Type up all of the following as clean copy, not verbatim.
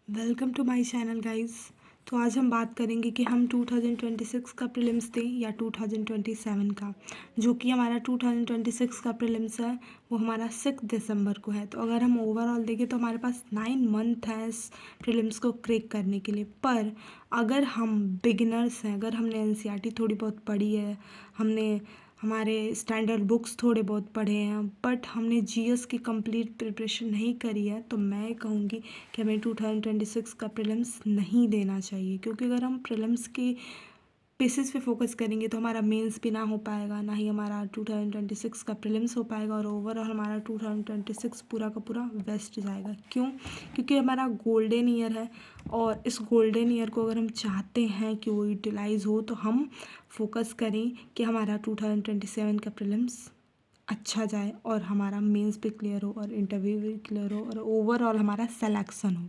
Welcome to my channel guys. तो आज हम बात करेंगे कि हम 2026 का प्रीलिम्स दें या 2027 का। जो कि हमारा 2026 का प्रीलिम्स है वो हमारा 6 दिसंबर को है। तो अगर हम ओवरऑल देखें तो हमारे पास 9 मंथ है इस प्रीलिम्स को क्रैक करने के लिए। पर अगर हम बिगिनर्स हैं, अगर हमने एनसीईआरटी थोड़ी बहुत पढ़ी है, हमने हमारे स्टैंडर्ड बुक्स थोड़े बहुत पढ़े हैं, बट हमने जीएस की कंप्लीट प्रिपरेशन नहीं करी है, तो मैं कहूँगी कि हमें 2026 का प्रीलिम्स नहीं देना चाहिए। क्योंकि अगर हम प्रीलिम्स के बेसिस पे फोकस करेंगे तो हमारा मेंस भी ना हो पाएगा, ना ही हमारा 2026 का प्रीलिम्स हो पाएगा, और ओवरऑल हमारा 2026 पूरा का पूरा वेस्ट जाएगा। क्यों? क्योंकि हमारा गोल्डन ईयर है, और इस गोल्डन ईयर को अगर हम चाहते हैं कि वो यूटिलाइज़ हो तो हम फोकस करें कि हमारा 2027 का प्रीलिम्स अच्छा जाए और हमारा मेंस भी क्लियर हो और इंटरव्यू भी क्लियर हो और ओवरऑल हमारा सिलेक्शन हो।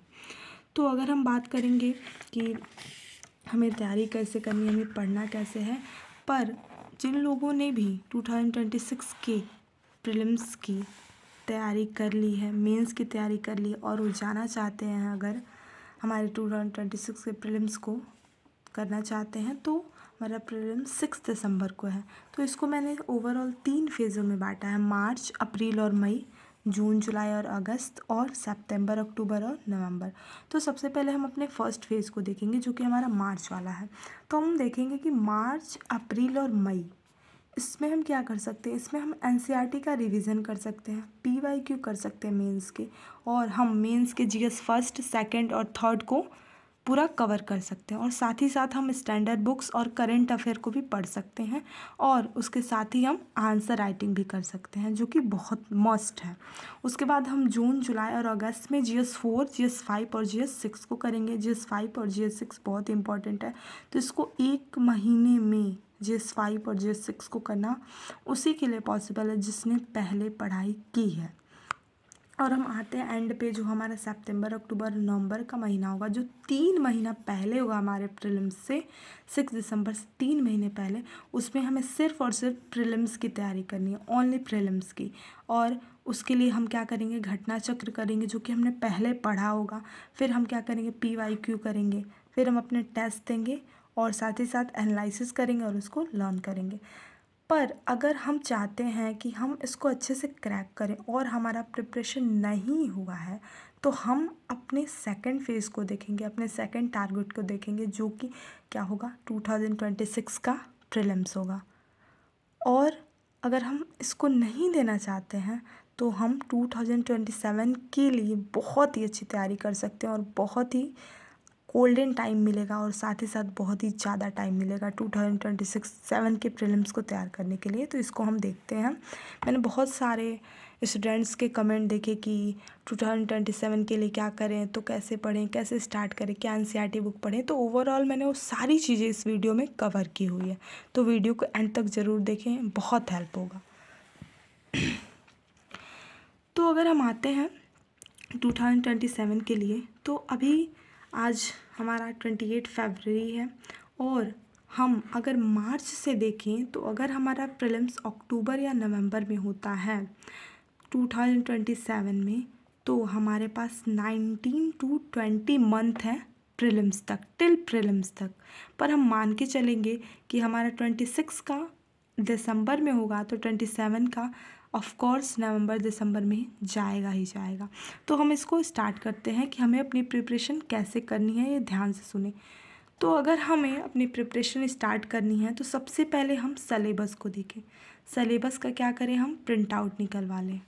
तो अगर हम बात करेंगे कि हमें तैयारी कैसे करनी है, हमें पढ़ना कैसे है, पर जिन लोगों ने भी 2026 के प्रीलिम्स की तैयारी कर ली है, मेंस की तैयारी कर ली और वो जाना चाहते हैं, अगर हमारे 2026 के प्रीलिम्स को करना चाहते हैं, तो हमारा प्रीलिम्स 6 दिसंबर को है। तो इसको मैंने ओवरऑल 3 फेज़ों में बांटा है: मार्च, अप्रैल और मई, जून, जुलाई और अगस्त, और सितंबर, अक्टूबर और नवंबर। तो सबसे पहले हम अपने फर्स्ट फेज़ को देखेंगे जो कि हमारा मार्च वाला है। तो हम देखेंगे कि मार्च, अप्रैल और मई, इसमें हम क्या कर सकते हैं, इसमें हम एनसीईआरटी का रिवीजन कर सकते हैं, पीवाईक्यू कर सकते हैं मेंस के, और हम मेंस के जीएस फर्स्ट, सेकंड और थर्ड को पूरा कवर कर सकते हैं, और साथ ही साथ हम स्टैंडर्ड बुक्स और करंट अफेयर को भी पढ़ सकते हैं, और उसके साथ ही हम आंसर राइटिंग भी कर सकते हैं, जो कि बहुत मस्ट है। उसके बाद हम जून, जुलाई और अगस्त में जीएस 4, जीएस 5 और जीएस 6 को करेंगे। जीएस 5 और जीएस 6 बहुत इंपॉर्टेंट है, तो इसको एक महीने में जीएस 5 और जीएस 6 को करना उसी के लिए पॉसिबल है जिसने पहले पढ़ाई की है। और हम आते हैं एंड पे, जो हमारा सितंबर, अक्टूबर, नवंबर का महीना होगा, जो 3 महीना पहले होगा हमारे प्रीलिम्स से, 6 दिसंबर से 3 महीने पहले। उसमें हमें सिर्फ और सिर्फ प्रीलिम्स की तैयारी करनी है, ओनली प्रीलिम्स की। और उसके लिए हम क्या करेंगे, घटना चक्र करेंगे जो कि हमने पहले पढ़ा होगा। फिर हम क्या करेंगे, पीवाईक्यू करेंगे, फिर हम अपने टेस्ट देंगे और साथ ही साथ एनालिसिस करेंगे और उसको लर्न करेंगे। पर अगर हम चाहते हैं कि हम इसको अच्छे से क्रैक करें और हमारा प्रिपरेशन नहीं हुआ है, तो हम अपने सेकंड फेज़ को देखेंगे, अपने सेकंड टारगेट को देखेंगे, जो कि क्या होगा, 2026 का प्रीलिम्स होगा। और अगर हम इसको नहीं देना चाहते हैं तो हम 2027 के लिए बहुत ही अच्छी तैयारी कर सकते हैं, और बहुत ही गोल्डन टाइम मिलेगा, और साथ ही साथ बहुत ही ज़्यादा टाइम मिलेगा 2026 के प्रीलिम्स को तैयार करने के लिए। तो इसको हम देखते हैं। मैंने बहुत सारे स्टूडेंट्स के कमेंट देखे कि 2027 के लिए क्या करें, तो कैसे पढ़ें, कैसे स्टार्ट करें, क्या एनसीईआरटी बुक पढ़ें। तो ओवरऑल मैंने वो सारी चीज़ें इस वीडियो में कवर की हुई है, तो वीडियो को एंड तक ज़रूर देखें, बहुत हेल्प होगा। तो अगर हम आते हैं 2027 के लिए, तो अभी आज हमारा 28 फरवरी है, और हम अगर मार्च से देखें तो अगर हमारा प्रीलिम्स अक्टूबर या नवंबर में होता है 2027 में, तो हमारे पास 19 to 20 मंथ है प्रीलिम्स तक, टिल प्रीलिम्स तक। पर हम मान के चलेंगे कि हमारा 26 का दिसंबर में होगा, तो 27 का ऑफ कोर्स नवंबर दिसंबर में जाएगा ही जाएगा। तो हम इसको स्टार्ट करते हैं कि हमें अपनी प्रिपरेशन कैसे करनी है, ये ध्यान से सुने। तो अगर हमें अपनी प्रिपरेशन स्टार्ट करनी है तो सबसे पहले हम सलेबस को देखें। सलेबस का क्या करें, हम प्रिंट आउट निकलवा लें।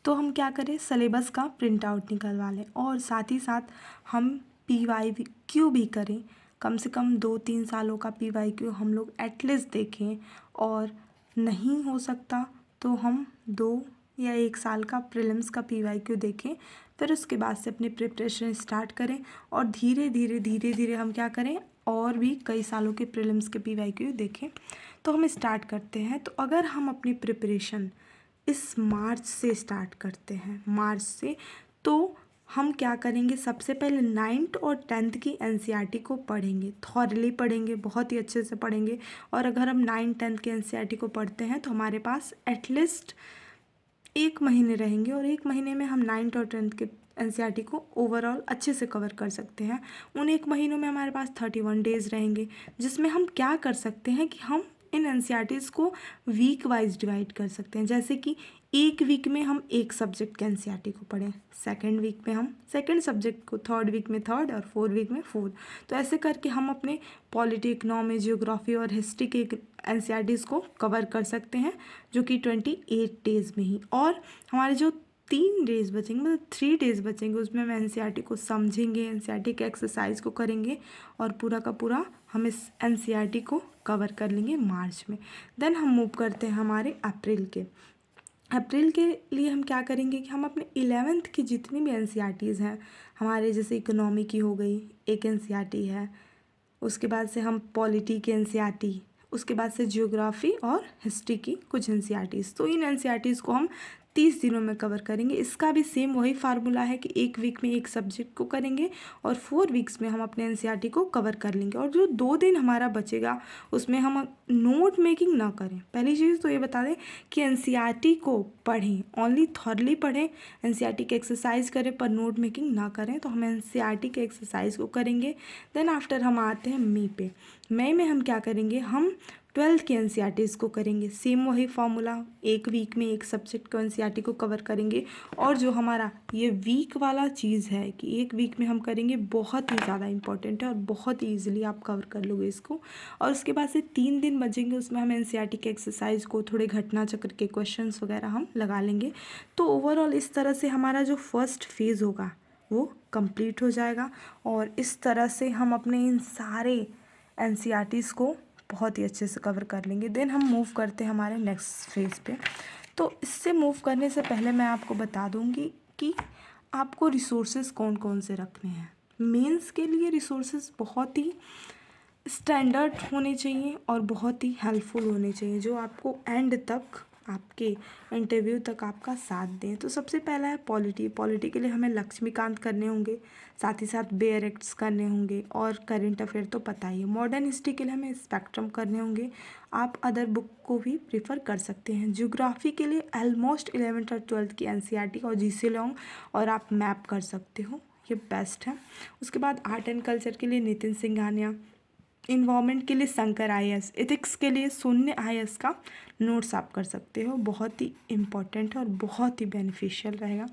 तो हम क्या करें, सलेबस का प्रिंट आउट निकलवा लें, और साथ ही साथ हम पीवाईक्यू भी करें। कम से कम 2-3 सालों का पीवाईक्यू हम लोग एटलीस्ट देखें, और नहीं हो सकता तो हम 2 या 1 साल का प्रीलिम्स का पीवाईक्यू देखें। फिर उसके बाद से अपनी प्रिपरेशन स्टार्ट करें, और धीरे धीरे हम क्या करें, और भी कई सालों के प्रीलिम्स के पीवाईक्यू देखें। तो हम स्टार्ट करते हैं। तो अगर हम अपनी प्रिपरेशन इस मार्च से स्टार्ट करते हैं, मार्च से, तो हम क्या करेंगे, सबसे पहले 9th और 10th की एनसीईआरटी को पढ़ेंगे, थॉरली पढ़ेंगे, बहुत ही अच्छे से पढ़ेंगे। और अगर हम 9th 10th की एनसीईआरटी को पढ़ते हैं तो हमारे पास एटलीस्ट 1 महीने रहेंगे और 1 महीने में हम 9th और 10th के एनसीईआरटी को ओवरऑल अच्छे से कवर कर सकते हैं। उन 1 महीनों में हमारे पास 31 डेज़ रहेंगे, जिसमें हम क्या कर सकते हैं कि हम इन एनसीईआरटीज़ को वीक वाइज डिवाइड कर सकते हैं। जैसे कि एक वीक में हम एक सब्जेक्ट के एनसीईआरटी को पढ़ें, सेकंड वीक में हम सेकंड सब्जेक्ट को, थर्ड वीक में थर्ड और फोर्थ वीक में फोर्थ। तो ऐसे करके हम अपने पॉलिटी, इकोनॉमी, जियोग्राफी और हिस्ट्री के एनसीईआरटीज़ को कवर कर सकते हैं, जो कि 28 डेज़ में ही। और हमारे जो 3 डेज़ बचेंगे, मतलब 3 डेज़ बचेंगे, उसमें हम एनसीईआरटी को समझेंगे, एनसीईआरटी के एक्सरसाइज को करेंगे और पूरा का पूरा हम इस एनसीईआरटी को कवर कर लेंगे मार्च में। देन हम मूव करते हैं हमारे अप्रैल के लिए हम क्या करेंगे कि हम अपने 11th की जितनी भी एनसीईआरटीज़ हैं हमारे, जैसे इकोनॉमी की हो गई एक एनसीईआरटी है, उसके बाद से हम पॉलिटी की एनसीईआरटी, उसके बाद से जियोग्राफी और हिस्ट्री की कुछ एनसीईआरटीज़। तो इन एनसीईआरटीज़ को हम 30 दिनों में कवर करेंगे। इसका भी सेम वही फार्मूला है कि 1 वीक में एक सब्जेक्ट को करेंगे और 4 वीक्स में हम अपने एनसीईआरटी को कवर कर लेंगे। और जो 2 दिन हमारा बचेगा उसमें हम नोट मेकिंग ना करें। पहली चीज़ तो ये बता दें कि एनसीईआरटी को पढ़ें, ओनली थॉरली पढ़ें, एनसीईआरटी के एक्सरसाइज करें पर नोट मेकिंग ना करें। तो हम एनसीईआरटी के एक्सरसाइज को करेंगे। देन आफ्टर हम आते हैं मई में हम क्या करेंगे, हम 12th के एनसीईआरटीज़ को करेंगे। सेम वही फार्मूला, 1 वीक में एक सब्जेक्ट को एनसीईआरटी को कवर करेंगे। और जो हमारा ये वीक वाला चीज़ है कि 1 वीक में हम करेंगे, बहुत ही ज़्यादा इंपॉर्टेंट है और बहुत ही ईजिली आप कवर कर लोगे इसको। और उसके बाद से 3 दिन बचेंगे, उसमें हम एनसीईआरटी के एक्सरसाइज को, थोड़े घटना चक्र के क्वेश्चंस वगैरह हम लगा लेंगे। तो ओवरऑल इस तरह से हमारा जो फर्स्ट फेज़ होगा वो कंप्लीट हो जाएगा और इस तरह से हम अपने इन सारे एनसीईआरटीज़ को बहुत ही अच्छे से कवर कर लेंगे। देन हम मूव करते हैं हमारे नेक्स्ट फेज़ पे। तो इससे मूव करने से पहले मैं आपको बता दूंगी कि आपको रिसोर्सेज कौन कौन से रखने हैं। मेंस के लिए रिसोर्सेज बहुत ही स्टैंडर्ड होने चाहिए और बहुत ही हेल्पफुल होने चाहिए, जो आपको एंड तक, आपके इंटरव्यू तक आपका साथ दें। तो सबसे पहला है पॉलिटी के लिए हमें लक्ष्मीकांत करने होंगे, साथ ही साथ बेयर एक्ट्स करने होंगे और करंट अफेयर तो पता ही है। मॉडर्न हिस्ट्री के लिए हमें स्पेक्ट्रम करने होंगे। आप अदर बुक को भी प्रीफर कर सकते हैं। ज्योग्राफी के लिए ऑलमोस्ट 11th और 12th की एनसीईआरटी और जीसी लॉन्ग, और आप मैप कर सकते हो, ये बेस्ट है। उसके बाद आर्ट एंड कल्चर के लिए नितिन सिंघानिया, इन्वायरमेंट के लिए शंकर IAS, एथिक्स के लिए शून्य IAS का नोट्स आप कर सकते हो, बहुत ही इम्पॉर्टेंट है और बहुत ही बेनिफिशियल रहेगा।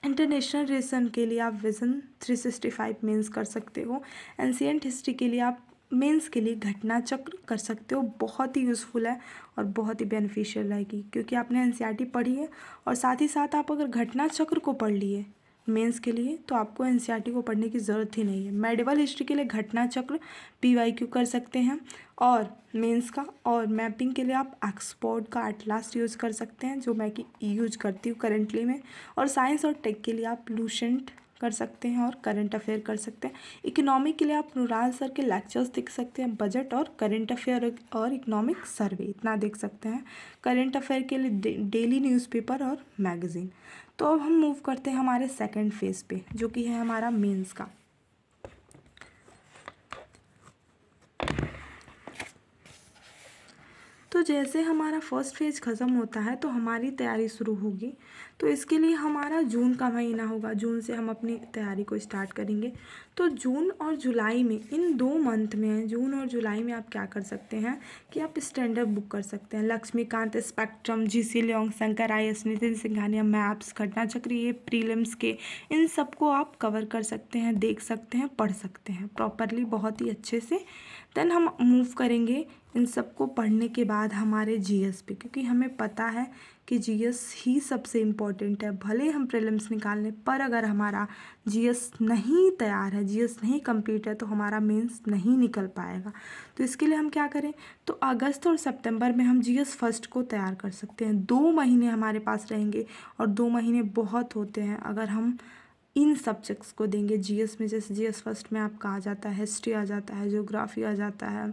इंटरनेशनल रिलेशन के लिए आप विजन 365 मेंस कर सकते हो। एंशिएंट हिस्ट्री के लिए आप मेंस के लिए घटना चक्र कर सकते हो, बहुत ही यूज़फुल है और बहुत ही बेनिफिशियल रहेगी, क्योंकि आपने एनसीईआरटी पढ़ी है और साथ ही साथ आप अगर घटना चक्र को पढ़ लिए मेंस के लिए तो आपको एनसीईआरटी को पढ़ने की ज़रूरत ही नहीं है। मेडिवल हिस्ट्री के लिए घटना चक्र PYQ कर सकते हैं और मेंस का, और मैपिंग के लिए आप ऑक्सफोर्ड का एटलास यूज़ कर सकते हैं, जो मैं कि यूज करती हूँ करेंटली में। और साइंस और टेक के लिए आप लूसेंट कर सकते हैं और करंट अफेयर कर सकते हैं। इकोनॉमी के लिए आप नुराल सर के लेक्चर्स देख सकते हैं, बजट और करंट अफेयर और इकोनॉमिक सर्वे, इतना देख सकते हैं। करंट अफेयर के लिए डेली न्यूज़पेपर और मैगज़ीन। तो अब हम मूव करते हैं हमारे सेकंड फेज़ पे, जो कि है हमारा मेंस का। तो जैसे हमारा फर्स्ट फेज़ ख़त्म होता है तो हमारी तैयारी शुरू होगी। तो इसके लिए हमारा जून का महीना होगा, जून से हम अपनी तैयारी को स्टार्ट करेंगे। तो जून और जुलाई में, इन 2 मंथ में, जून और जुलाई में आप क्या कर सकते हैं कि आप स्टैंडर्ड बुक कर सकते हैं। Laxmikanth, spectrum, GC Leong, Shankar IAS, Nitin Singhania, maps, Ghatna Chakra, ये प्रीलिम्स के, इन सबको आप कवर कर सकते हैं, देख सकते हैं, पढ़ सकते हैं प्रॉपरली, बहुत ही अच्छे से। देन हम मूव करेंगे इन सबको पढ़ने के बाद हमारे GS पे, क्योंकि हमें पता है कि GS ही सबसे इम्पोर्टेंट है। भले हम प्रीलिम्स निकाल लें, पर अगर हमारा GS नहीं तैयार है, GS नहीं कंप्लीट है, तो हमारा मेंस नहीं निकल पाएगा। तो इसके लिए हम क्या करें, तो अगस्त और सितंबर में हम GS फर्स्ट को तैयार कर सकते हैं। 2 महीने हमारे पास रहेंगे और 2 महीने बहुत होते हैं अगर हम इन सब्जेक्ट्स को देंगे। GS में, जैसे GS फर्स्ट में आपका आ जाता है हिस्ट्री, आ जाता है ज्योग्राफी, आ जाता है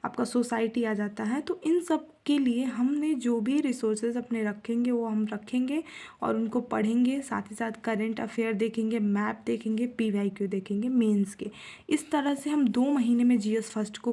आपका सोसाइटी, आ जाता है। तो इन सब के लिए हमने जो भी रिसोर्सेज अपने रखेंगे वो हम रखेंगे और उनको पढ़ेंगे, साथ ही साथ करंट अफेयर देखेंगे, मैप देखेंगे, PYQ देखेंगे मेंस के। इस तरह से हम 2 महीने में GS फर्स्ट को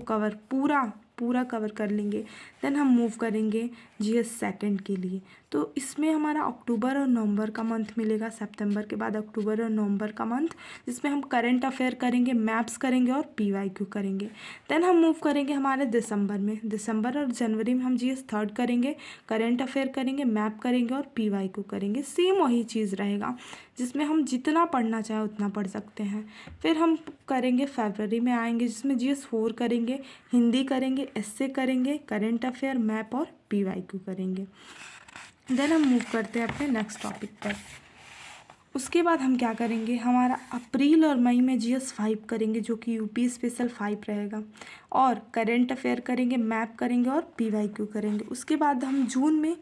पूरा कवर कर लेंगे। देन हम मूव करेंगे जीएस सेकंड के लिए। तो इसमें हमारा अक्टूबर और नवंबर का मंथ मिलेगा, सितंबर के बाद अक्टूबर और नवंबर का मंथ, जिसमें हम करंट अफेयर करेंगे, मैप्स करेंगे और पीवाईक्यू करेंगे। देन हम मूव करेंगे हमारे दिसंबर में। दिसंबर और जनवरी में हम जीएस थर्ड करेंगे, करंट अफेयर करेंगे, मैप करेंगे और पीवाईक्यू करेंगे। सेम वही चीज़ रहेगा, जिसमें हम जितना पढ़ना चाहें उतना पढ़ सकते हैं। फिर हम करेंगे फरवरी में आएंगे, जिसमें जीएस 4 करेंगे, हिंदी करेंगे, एस्से करेंगे, करंट अफेयर, मैप और पीवाईक्यू करेंगे। देन हम मूव करते हैं अपने नेक्स्ट टॉपिक पर। उसके बाद हम क्या करेंगे, हमारा अप्रैल और मई में जीएस 5 करेंगे, जो कि यूपी स्पेशल 5 रहेगा, और करंट अफेयर करेंगे, मैप करेंगे और पीवाईक्यू करेंगे। उसके बाद हम जून में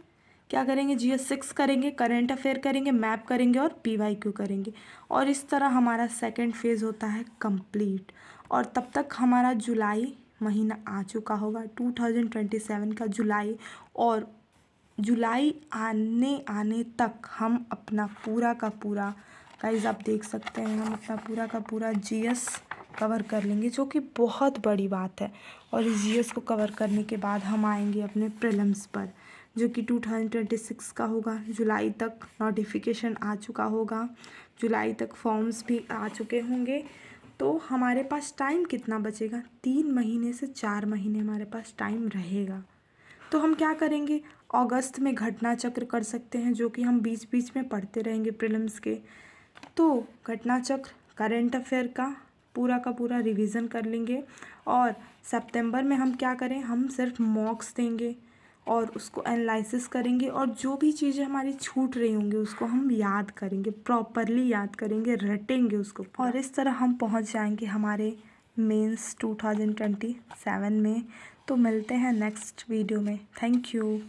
क्या करेंगे, जीएस 6 करेंगे, करंट अफेयर करेंगे, मैप करेंगे और पीवाईक्यू करेंगे। और इस तरह हमारा सेकंड फेज़ होता है कंप्लीट। और तब तक हमारा जुलाई महीना आ चुका होगा, 2027 का जुलाई। और जुलाई आने तक हम अपना पूरा का पूरा, गाइस आप देख सकते हैं, हम अपना पूरा का पूरा जीएस कवर कर लेंगे, जो कि बहुत बड़ी बात है। और इस जीएस को कवर करने के बाद हम आएंगे अपने प्रीलिम्स पर, जो कि 2026 का होगा। जुलाई तक नोटिफिकेशन आ चुका होगा, जुलाई तक फॉर्म्स भी आ चुके होंगे। तो हमारे पास टाइम कितना बचेगा, 3 महीने से 4 महीने हमारे पास टाइम रहेगा। तो हम क्या करेंगे, अगस्त में घटना चक्र कर सकते हैं, जो कि हम बीच बीच में पढ़ते रहेंगे प्रीलिम्स के। तो घटना चक्र, करंट अफेयर का पूरा रिवीजन कर लेंगे। और सितंबर में हम क्या करें, हम सिर्फ मॉक्स देंगे और उसको एनालिसिस करेंगे, और जो भी चीज़ें हमारी छूट रही होंगी उसको हम याद करेंगे, प्रॉपरली याद करेंगे, रटेंगे उसको। और इस तरह हम पहुंच जाएंगे हमारे मेंस 2027 में। तो मिलते हैं नेक्स्ट वीडियो में। Thank you.